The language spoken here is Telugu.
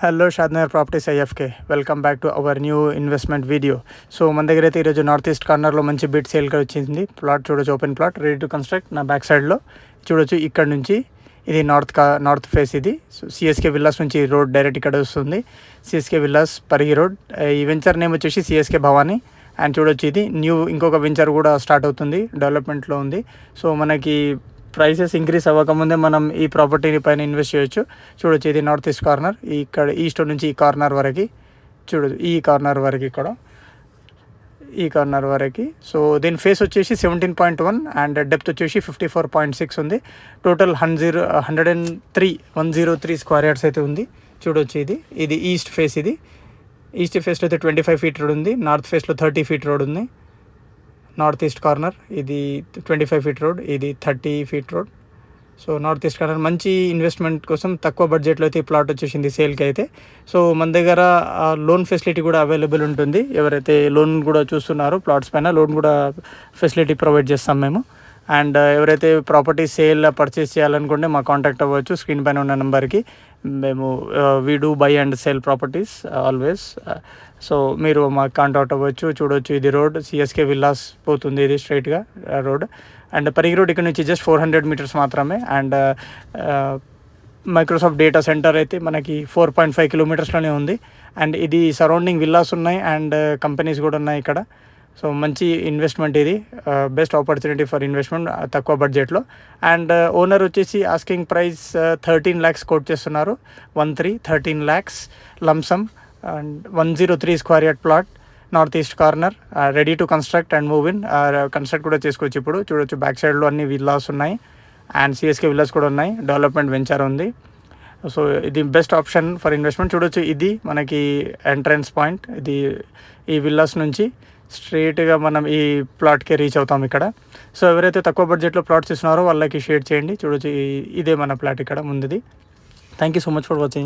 Hello Shadnagar properties IFK welcome back to our new investment video. So మన దగ్గర అయితే ఈరోజు నార్త్ ఈస్ట్ కార్నర్లో మంచి బిడ్ సేల్గా వచ్చింది. ప్లాట్ చూడొచ్చు, open plot ready to construct. నా బ్యాక్ సైడ్లో చూడొచ్చు, ఇక్కడ నుంచి ఇది నార్త్ ఫేస్. ఇది సిఎస్కే విల్లాస్ నుంచి రోడ్ డైరెక్ట్ ఇక్కడ వస్తుంది. CSK villas Parigi road. ఈ వెంచర్ నేమ్ వచ్చేసి సిఎస్కే భవానీ. అండ్ చూడొచ్చు, ఇది ఇంకొక వెంచర్ కూడా స్టార్ట్ అవుతుంది, డెవలప్మెంట్లో ఉంది. సో మనకి ప్రైసెస్ ఇంక్రీస్ అవ్వకముందే మనం ఈ ప్రాపర్టీ పైన ఇన్వెస్ట్ చేయొచ్చు. చూడొచ్చు, ఇది నార్త్ ఈస్ట్ కార్నర్. ఇక్కడ ఈస్ట్ నుంచి ఈ కార్నర్ వరకు చూడొచ్చు, ఈ కార్నర్ వరకు, ఇక్కడ ఈ కార్నర్ వరకు. సో దీని ఫేస్ వచ్చేసి 17.1 అండ్ డెప్త్ వచ్చేసి 54.6 ఉంది. టోటల్ 103 స్క్వేర్ యార్డ్స్ అయితే ఉంది. చూడొచ్చు, ఇది ఈస్ట్ ఫేస్. ఇది ఈస్ట్ ఫేస్లో అయితే 25 ఫీట్ రోడ్ ఉంది. నార్త్ ఫేస్లో 30 ఫీట్ రోడ్ ఉంది. నార్త్ ఈస్ట్ కార్నర్ ఇది 25 ఫీట్ రోడ్, ఇది 30 feet road. So north east corner మంచి ఇన్వెస్ట్మెంట్ కోసం తక్కువ బడ్జెట్లో అయితే ఈ ప్లాట్ వచ్చేసింది సేల్కి అయితే. సో మన దగ్గర లోన్ ఫెసిలిటీ కూడా అవైలబుల్ ఉంటుంది. ఎవరైతే లోన్ కూడా చూస్తున్నారో ప్లాట్స్ పైన లోన్ కూడా ఫెసిలిటీ ప్రొవైడ్ చేస్తాం మేము. అండ్ ఎవరైతే ప్రాపర్టీ సేల్ పర్చేస్ చేయాలనుకుంటే మా కాంటాక్ట్ అవ్వచ్చు స్క్రీన్ పైన ఉన్న నెంబర్కి. మేము we do by and sale properties always. So మీరు మాకు కాంటాక్ట్ అవ్వచ్చు. చూడొచ్చు, ఇది రోడ్ సిఎస్కే విల్లాస్ పోతుంది, ఇది స్ట్రైట్గా రోడ్. అండ్ పరిగి రోడ్ ఇక్కడ నుంచి జస్ట్ 400 మీటర్స్ మాత్రమే. అండ్ మైక్రోసాఫ్ట్ డేటా సెంటర్ అయితే మనకి 4.5 కిలోమీటర్స్లోనే ఉంది. అండ్ ఇది సరౌండింగ్ విల్లాస్ ఉన్నాయి అండ్ కంపెనీస్ కూడా ఉన్నాయి ఇక్కడ. సో మంచి ఇన్వెస్ట్మెంట్ ఇది, బెస్ట్ ఆపర్చునిటీ ఫర్ ఇన్వెస్ట్మెంట్ తక్కువ బడ్జెట్లో. అండ్ ఓనర్ వచ్చేసి ఆస్కింగ్ ప్రైస్ 13 lakhs కోట్ చేస్తున్నారు. 13 lakhs lump sum. And 103 square yard plot, north east corner, ready to construct and move in. Construct కూడా చేసుకోవచ్చు. ఇప్పుడు చూడొచ్చు, బ్యాక్ సైడ్లో అన్ని విల్లాస్ ఉన్నాయి అండ్ సిఎస్కే విల్లాస్ కూడా ఉన్నాయి. డెవలప్మెంట్ వెంచర్ ఉంది. సో ఇది బెస్ట్ ఆప్షన్ ఫర్ ఇన్వెస్ట్మెంట్. చూడొచ్చు, ఇది మనకి ఎంట్రన్స్ పాయింట్. ఇది ఈ విల్లాస్ నుంచి స్ట్రైట్గా మనం ఈ ప్లాట్కి రీచ్ అవుతాం ఇక్కడ. సో ఎవరైతే తక్కువ బడ్జెట్లో ప్లాట్స్ ఇస్తున్నారో వాళ్ళకి షేర్ చేయండి. చూడొచ్చు, ఇదే మన ప్లాట్ ఇక్కడ ముందుది. Thank you so much for watching.